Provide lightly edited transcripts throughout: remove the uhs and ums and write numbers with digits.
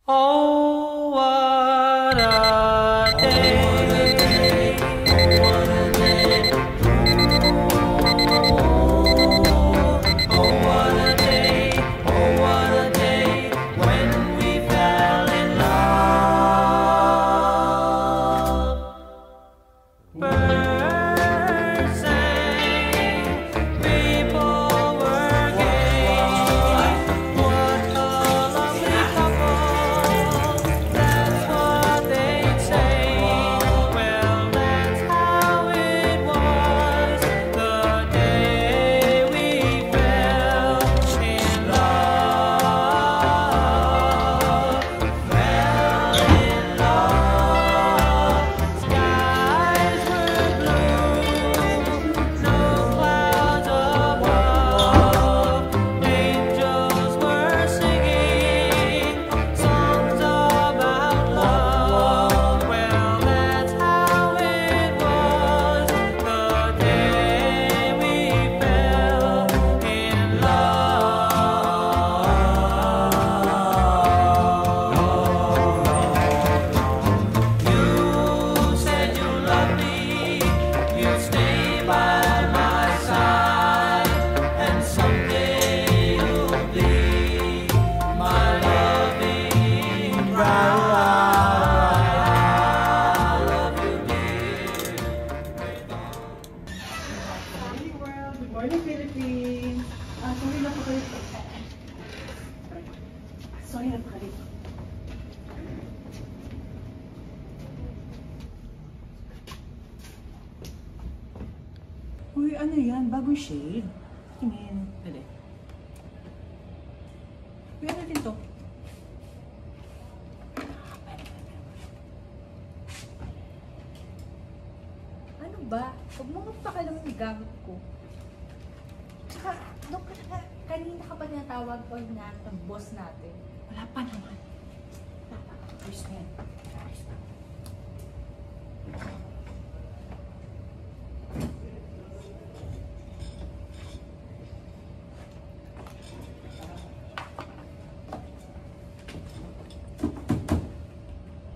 Oh, what a day. Oh, what a day. Oh, what a day. Oh, what a day when we fell in love. Birds sang, people were gay. What a lovely couple, that's what they'd say. Well, that's how it was the day we fell in love. Fell in love. Skies were blue, no clouds above. Angels were singing songs about love. Well, that's how it was the day we fell in love. You said you loved me, you'd stay by my side, and someday you'll be my loving bride. I love you, dear. Morning world, good morning Philippines. Sorry na po kayo. Sorry na po kayo. Uy, ano yan? Bagong shade? Tingin. Dali. Uy, ano din to? Ano ba? Huwag mo magpakalam yung gamit ko. Tsaka, doon ka na, kanina ka pa tinatawag o na ng boss natin. Wala pa naman. Ayos na yan. Ayos na.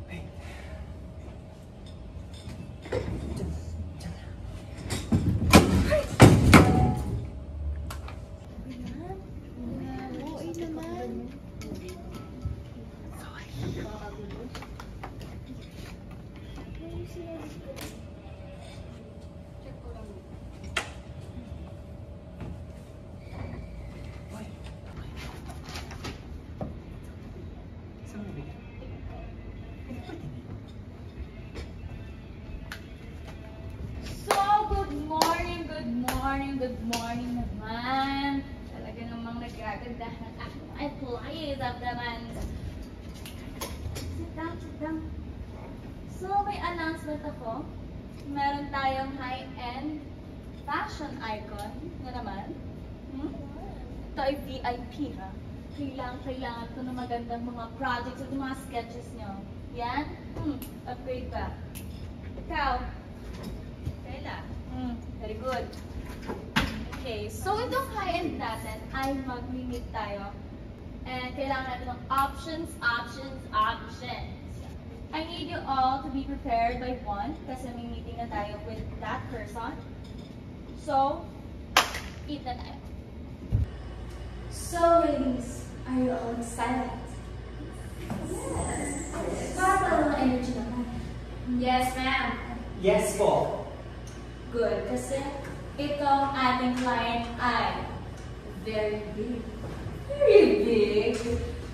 Hey. Diyan, diyan. Oo, naman. Hoy. Saan mo bigyan? Pwede pa din. So, good morning naman. Talaga namang nagagandahan ang aking employees of the month. Sit down. So, may announcement ako. Meron tayong high-end fashion icon na naman. Ito ay VIP, ha? Kailangan ko ng magandang mga projects at mga sketches nyo. Yan? Upgrade ba? Ikaw? Kayla? Very good. Okay, so itong high-end natin ay mag-meet tayo. And kailangan natin ng options. I need you all to be prepared by 1 kasi may meeting na tayo with that person. So, eat na tayo. So, ladies, are you all excited? Yes. Para ng energy naman. Yes, ma'am. Yes po. Good, kasi itong ating client ay very big. Very big.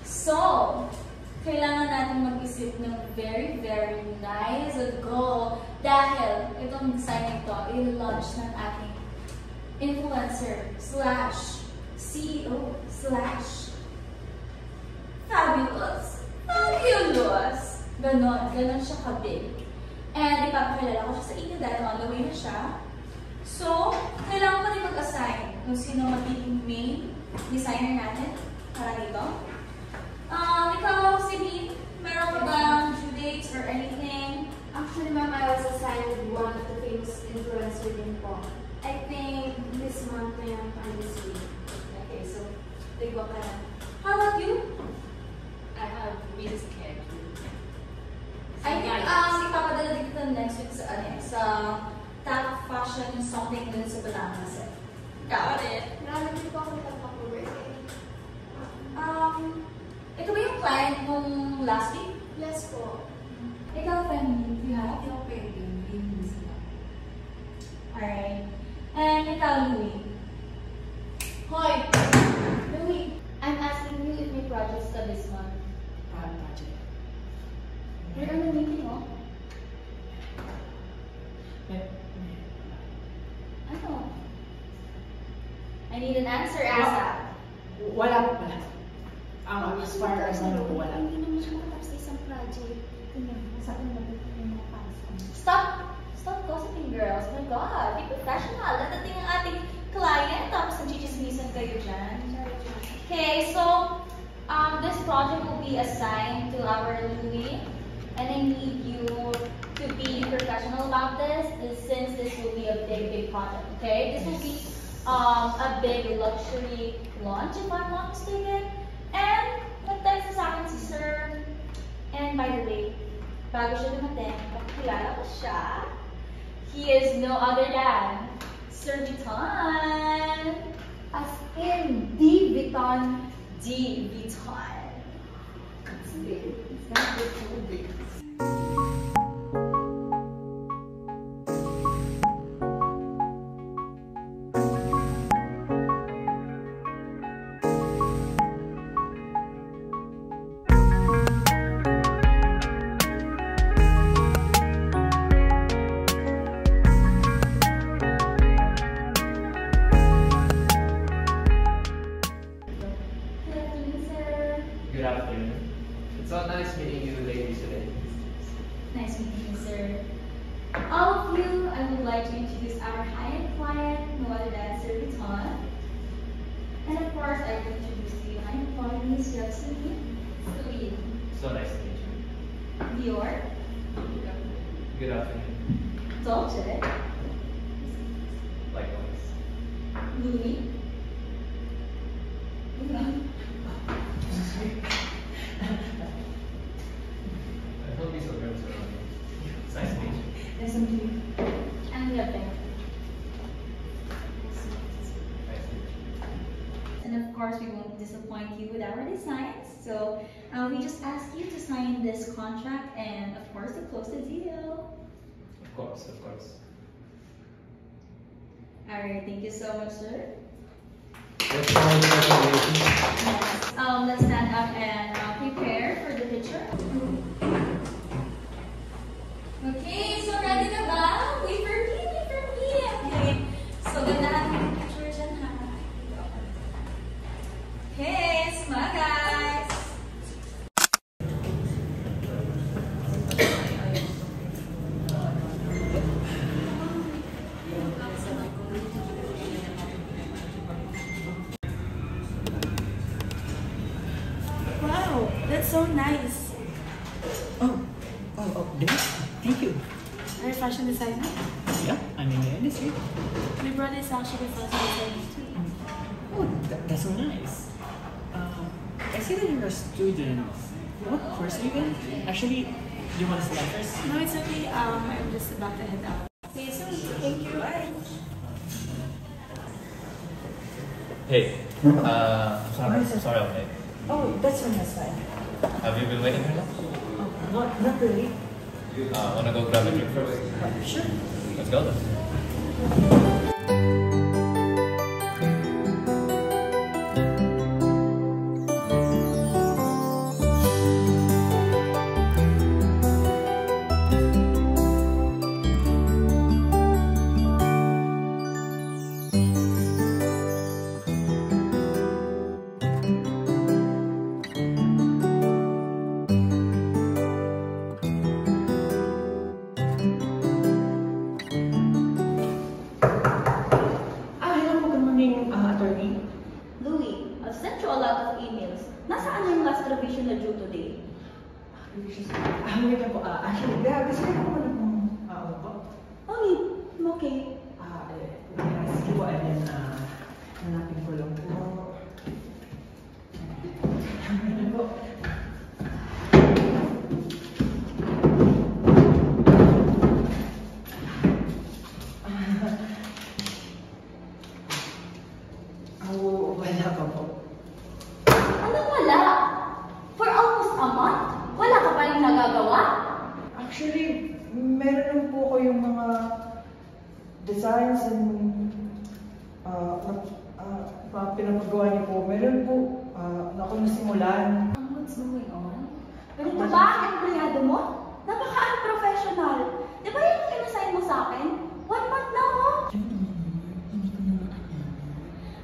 So, kailangan natin mag-isip ng very, very nice goal dahil itong design ito i-launch ng ating influencer / CEO / fabulous. Ganon siya kabig. And ipapakilala ko siya sa inyo dahil on the way na siya. So, kailangan ko rin mag-assign kung sino magiging main designer natin para dito. Ikaw, Celine, meron ka bang due dates or anything? Actually, ma'am, I was assigned with one of the famous influencers din po. I think this month na yan or this week. Okay, so, tigwa ka na. How about you? I have Mrs. Keg. I think ipapadala dito next week sa top fashion something dun sa Batangas eh. Got it. Marami din po ako nagpapag-birthday. Ito ba yung client nung last week? Yes po. Ikaw, friend, you have? Ikaw pwede, hindi sila. Alright. And ikaw, Louie? Hoy! Louie! I'm asking you if may projects ka this month. Paano project? You're on the meeting, oh. Ano? I need an answer, ASAP. Wala. As far as I know, wala. Hindi naman siya makatapos sa isang project. Saan na yung mga pasok? Stop gossiping, girls. My God, be professional. Natating ang ating client, tapos nagchichismisan kayo dyan. Okay, so, this project will be assigned to our Louie, and I need you to be professional about this, since this will be a big project, okay? This will be a big luxury launch, if I'm not mistaken. And, nag-text sa akin si Sir. And by the way, bago siya dumating, pakilala ko siya. He is no other than Sir Vuitton. As in, D. Vuitton. D. Vuitton. It's big. It's not big, so big. Good afternoon. It's so nice meeting you ladies today. Nice meeting you, sir. All of you, I would like to introduce our high-end client, no other than Sir Vuitton. And of course, I will introduce the high-end employees. You have Celine, So nice to meet you. Dior, Good afternoon. Dolce, Likewise. Louis. Don't be so nervous around me. It's nice to meet you. Nice to meet you. And we have Ben. Nice to meet you. And of course, we won't disappoint you with our designs. So we just ask you to sign this contract and of course to close the deal. Of course, of course. Alright, thank you so much, sir. Let's start the presentation. Yes. Let's stand up and prepare for the picture. Okay, so ready na ba? Wait for me, wait for me. Okay. So gandahan mo yung picture dyan, ha? Okay, smile, guys. Wow, that's so nice. Thank you. Are you a fashion designer? Yeah, I'm in the industry. My brother is actually a fashion designer too. Oh, that's so nice. I see that you're a student. What course are you in? Actually, do you want to select first? No, it's okay. I'm just about to head out. Okay, so thank you. Bye. Hey, I'm sorry I'm late. Oh, that's so nice, fine. Have you been waiting here long? Oh, not really. Wanna go grab a drink first? Sure. Let's go then. Hello po, good morning, attorney. Louis, I've sent you a lot of emails. Nasaan yung last revision na due today? Wait lang po, actually, gusto ko muna pong umupo. Okay, I'm okay. Sige po, and then, hanapin ko lang po. Ano po? designs and pinapagawa niyo po. Meron po ako nasimulan. What's going on? Ganito ba ang empleyado mo? Napaka-unprofessional. Di ba yung in-assign mo sa akin? 1 month na ako. Hindi ko naman alam.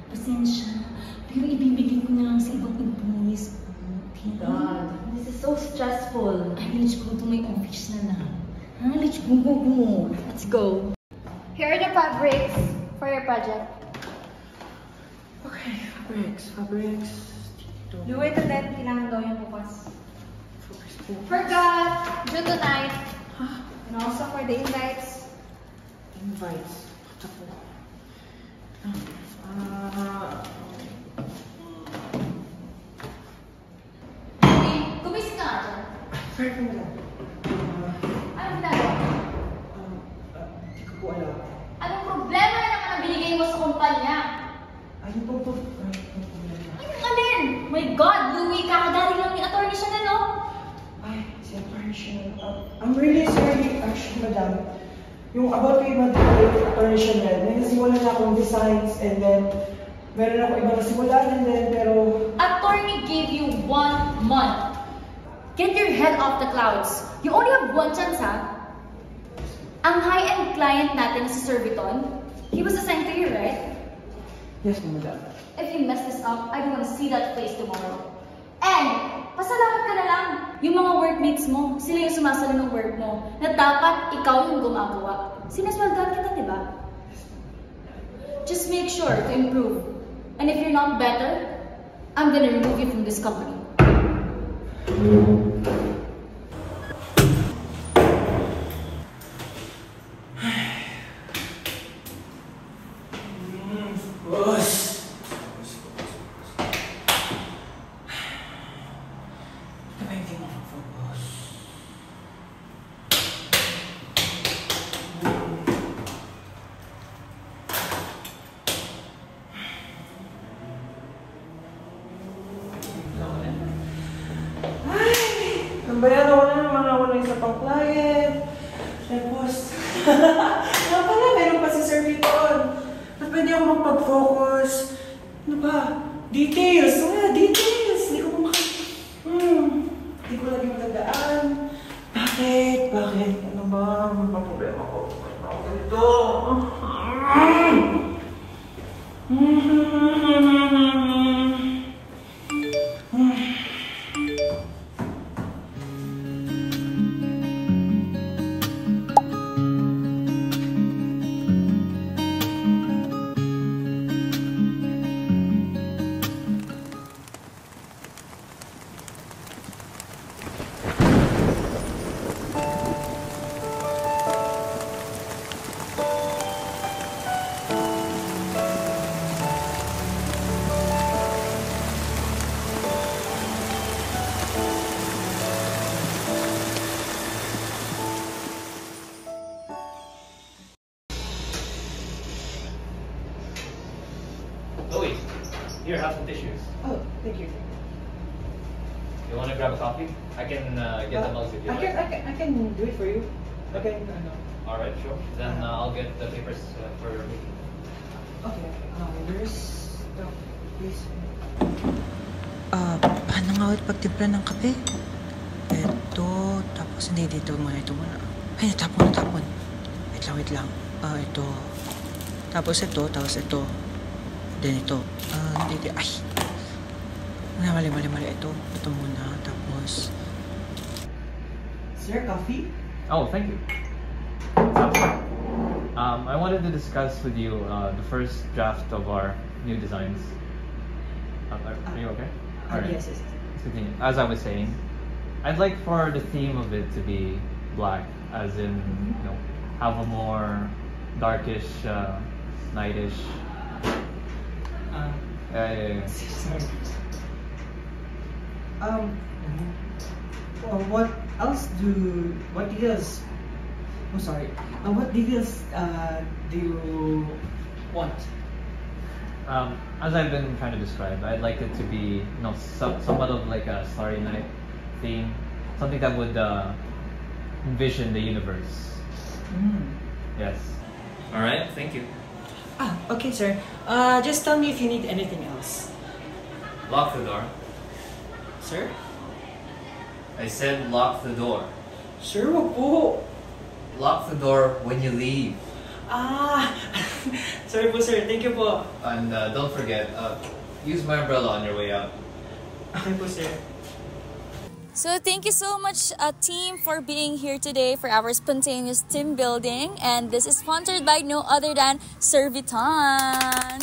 Pasensya. Pero ibibigay ko na lang sa ibang employees ko. Okay? God, this is so stressful. Ay, let's go to my office na lang. Ha? Let's go. Let's go. Here are the fabrics for your project. Okay, fabrics. Do it and then kailangan daw yung bukas. Forgot! Due tonight. And also for the invites. Invites. Ito po. Gumising ka nga dyan. Sorry po lang. Anong ginagawa? Hindi ko po alam. Anong problema na naman ang binigay mo sa kumpanya? Ayun po po. Anong alin? My God, Louie, kakagaling lang ni Atty. Chanel, no? Ay, si Atty. Chanel. I'm really sorry, actually, madam. Yung about kay Atty. Chanel, may nasimulan na akong designs and then meron ako ibang nasimulan and then pero Attorney gave you 1 month. Get your head off the clouds. You only have 1 chance, ha? Ang high-end client natin si Sir Vuitton, he was assigned to you, right? yes, madam. If you mess this up, I don't want to see that face tomorrow. And, pasalamat ka na lang. Yung mga workmates mo, sila yung sumasalo ng work mo, na dapat ikaw yung gumagawa. Sinasweldohan kita, di ba? Just make sure to improve. And if you're not better, I'm gonna remove you from this company. Boss! Ito ba yung hindi mo boss? Tambayan ako na naman ako ng isa pang client. Tapos, nga pala, meron pa si Sir Vuitton. Ba't pwede ako magpag-focus? Ano ba? Details! Details! Hindi ko hindi ko lagi matandaan. Bakit? Ano ba? Ano ba problema ko? Ano ako ganito? Louis, here, have some tissues. Oh, thank you. You want to grab a coffee? I can get the mugs if you like. I can do it for you. Okay. Alright, sure. Then I'll get the papers for your meeting. Okay. Where's the please? Paano nga ulit pagtimpla ng kape? Ito, tapos hindi dito muna, ito muna. Ay, natapon. Wait lang. Ito. Tapos ito. Then ito. Hindi. Ay! Mali. Ito muna. Tapos... Sir, coffee? Oh, thank you. I wanted to discuss with you the first draft of our new designs. Are you okay? Alright. Yes. Let's continue. As I was saying, I'd like for the theme of it to be black, as in, have a more darkish, nightish. Yeah. Sorry. What details? I'm sorry. What details do you want? As I've been trying to describe, I'd like it to be, somewhat of like a Starry Night theme, something that would envision the universe. Yes. Alright, thank you. Ah, okay, sir. Just tell me if you need anything else. Lock the door. Sir? I said lock the door. Sir, wag po. Lock the door when you leave. Ah, sorry po, sir. Thank you po. And don't forget, use my umbrella on your way out. Okay po, sir. So thank you so much, team, for being here today for our spontaneous team building. And this is sponsored by no other than Sir Vuitton.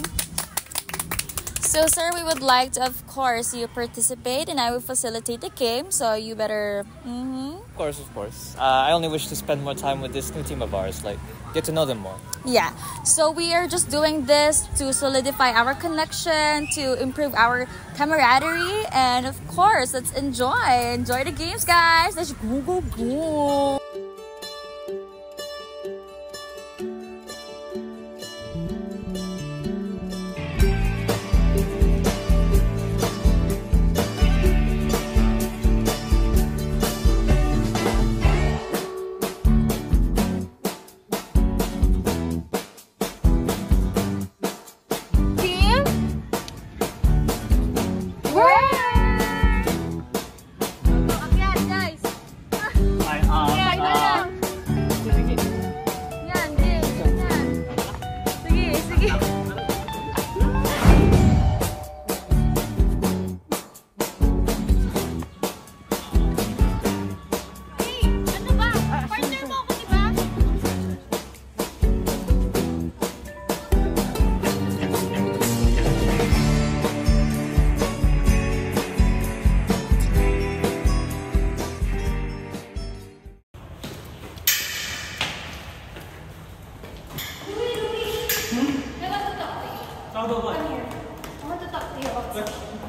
So, sir, we would like to, of course, you participate and I will facilitate the game. So you better... Of course. I only wish to spend more time with this new team of ours, like, get to know them more. Yeah, so we are just doing this to solidify our connection, to improve our camaraderie, and of course, let's enjoy the games, guys. Let's go.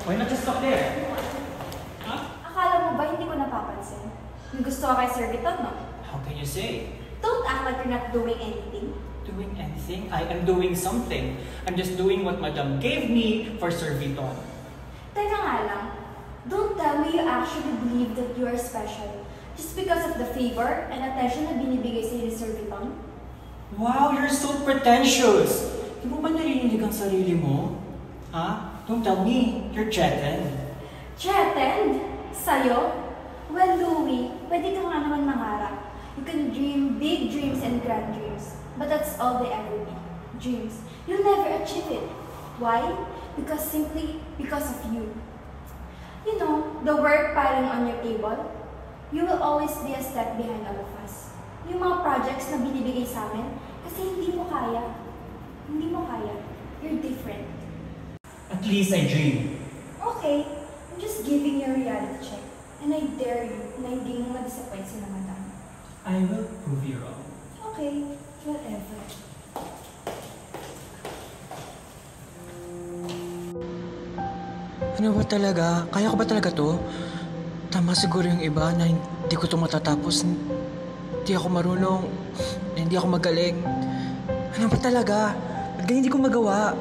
Why not just stop there? Huh? Akala mo ba hindi ko napapansin? May gusto ka kay Sir Vuitton, no? How can you say? Don't act like you're not doing anything. Doing anything? I am doing something. I'm just doing what Madam gave me for Sir Vuitton. Teka nga lang, don't tell me you actually believe that you are special just because of the favor and attention na binibigay sa'yo ni Sir Vuitton? Wow, you're so pretentious! Di mo ba narinig ang sarili mo? Ha? Don't tell me, you're threatened. Threatened? Sa'yo? Well, Louie, pwede ka nga naman mangarap. You can dream big dreams and grand dreams. But that's all they ever be. Dreams. You'll never achieve it. Why? Simply because of you. You know, the work piling on your table, you will always be a step behind all of us. Yung mga projects na binibigay sa amin, kasi hindi mo kaya. Hindi mo kaya. You're different. At least I dream. Okay, I'm just giving you a reality check. And I dare you na hindi mo ma-disappoint si Madam. I will prove you wrong. Okay, whatever. Ano ba talaga? Kaya ko ba talaga to? Tama siguro yung iba na hindi ko to matatapos. Hindi ako marunong. Hindi ako magaling. Ano ba talaga? Ba't ganyan hindi ko magawa?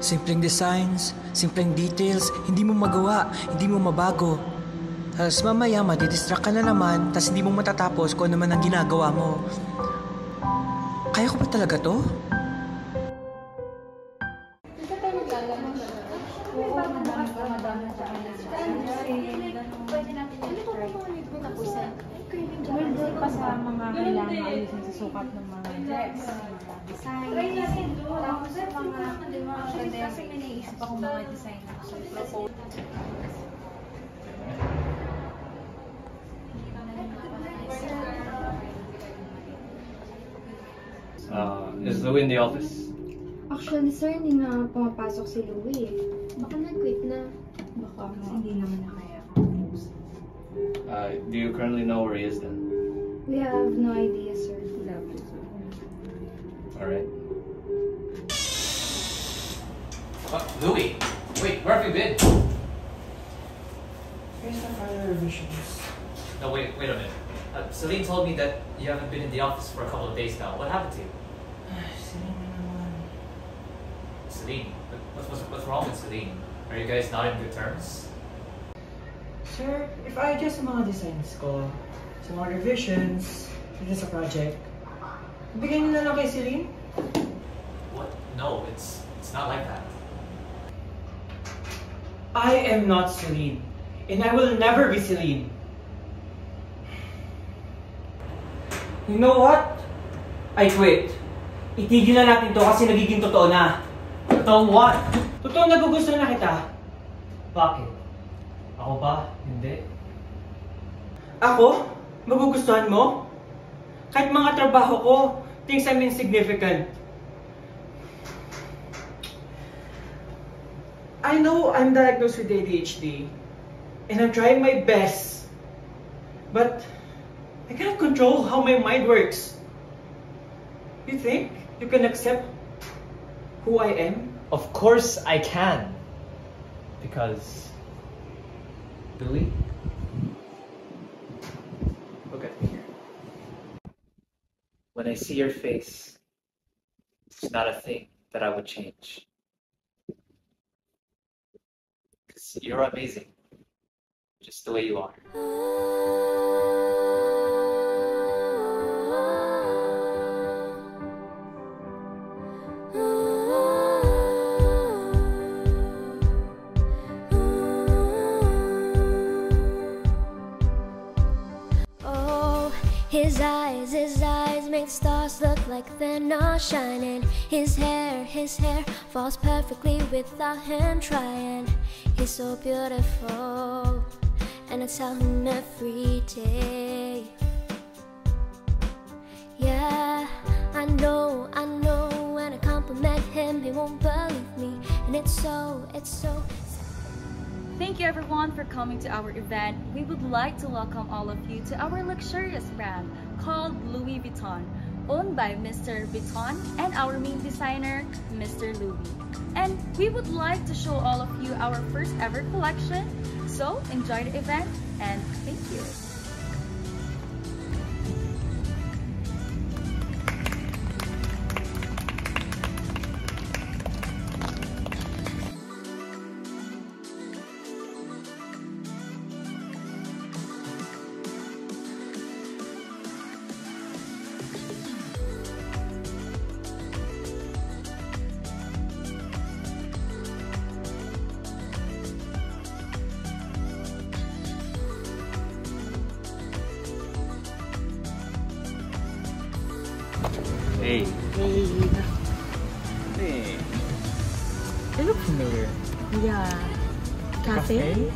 Simpleng designs, simpleng details, hindi mo magawa, hindi mo mabago. Tapos mamaya madidistract ka na naman, tapos hindi mo matatapos kung ano man ang ginagawa mo. Kaya ko ba talaga to? Doon pa sa mga kailangan ayusin sa sukat ng mga dress, design. Tapos sa mga, actually kasi may naisip akong mga design. Is Louie in the office? Actually, sir, hindi na pumapasok si Louie. Baka nag-quit na. Baka hindi naman na kaya. Do you currently know where he is then? We have no idea, sir. Alright. Louie! Wait, where have you been? Here's the final revisions. No, wait a minute. Celine told me that you haven't been in the office for a couple of days now. What happened to you? Celine? What's wrong with Celine? Are you guys not in good terms? Sir, if I adjust sa mga designs ko, sa mga revisions, dito sa project, Bigay niyo na lang kay Celine? What? No, it's not like that. I am not Celine. And I will never be Celine. You know what? I quit. Itigil na natin to kasi nagiging totoo na. Totoo what? Totoo nagugustuhan na kita. Bakit? Ako ba? Hindi. Ako? Magugustuhan mo? Kahit mga trabaho ko, thinks I'm insignificant. I know I'm diagnosed with ADHD, and I'm trying my best, but I cannot control how my mind works. You think you can accept who I am? Of course I can. Because... Louie? Look at me here. When I see your face, it's not a thing that I would change. Because you're amazing. Just the way you are. His eyes make stars look like they're not shining. His hair falls perfectly without him trying. He's so beautiful, and I tell him every day. Yeah, I know, when I compliment him, he won't believe me. And it's so Thank you everyone for coming to our event. We would like to welcome all of you to our luxurious brand called Louis Vuitton, owned by Mr. Vuitton and our main designer, Mr. Louis. And we would like to show all of you our first ever collection. So enjoy the event and thank you. Hey. Hey. They look familiar. Yeah. Cafe?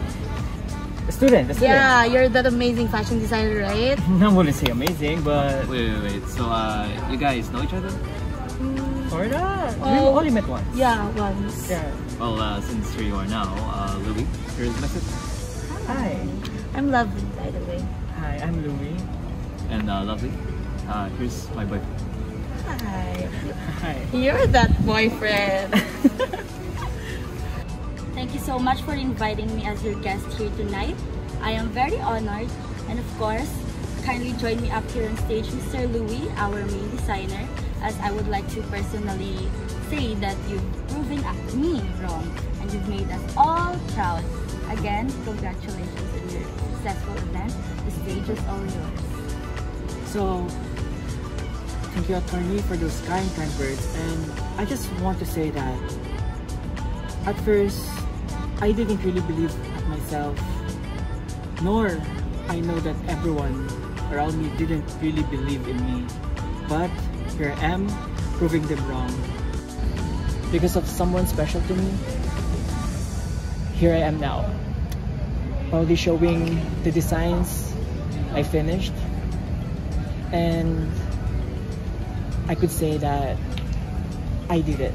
A student. Yeah, you're that amazing fashion designer, right? I wouldn't say amazing, but Wait. So, you guys know each other? sort of. Oh. We've only met once. Yeah, once. Yeah. Well, since here you are now, Louis, here's my sister. Hi. I'm lovely, by the way. Hi, I'm Louis. And lovely, here's my boyfriend. Hi. Hi. You're that boyfriend. Thank you so much for inviting me as your guest here tonight. I am very honored, and of course, kindly join me up here on stage, Mr. Louis, our main designer, as I would like to personally say that you've proven me wrong and you've made us all proud. Again, congratulations on your successful event. The stage is all yours. So, thank you, attorney, for those kind words. And I just want to say that at first, I didn't really believe myself, nor I know that everyone around me didn't really believe in me. But here I am, proving them wrong. Because of someone special to me, here I am now, proudly showing the designs I finished. And I could say that I did it.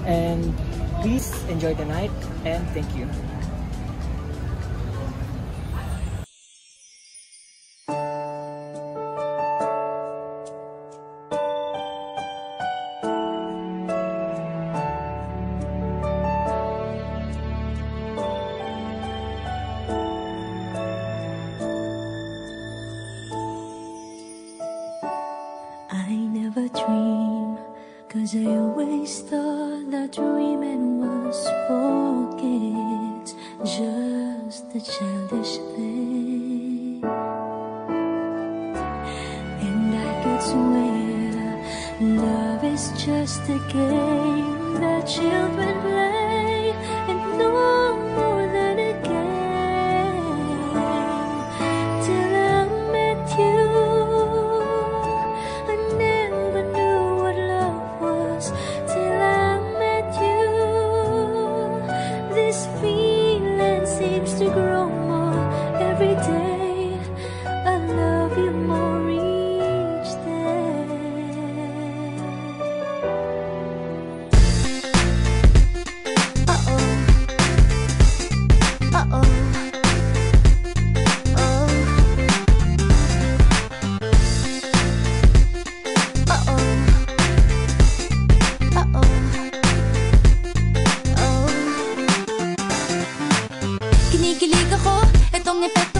And please enjoy the night, and thank you. I never dream, 'cause I always thought that dreaming was for kids, just a childish thing. And I could swear just a game that children play, and no more than a game. Till I met you, I never knew what love was. Till I met you, this feeling seems to grow more every day. I love you more each day. Uh-oh. Uh-oh. Oh. Uh-oh. Uh-oh. Oh. Kinikilig ako, itong epekto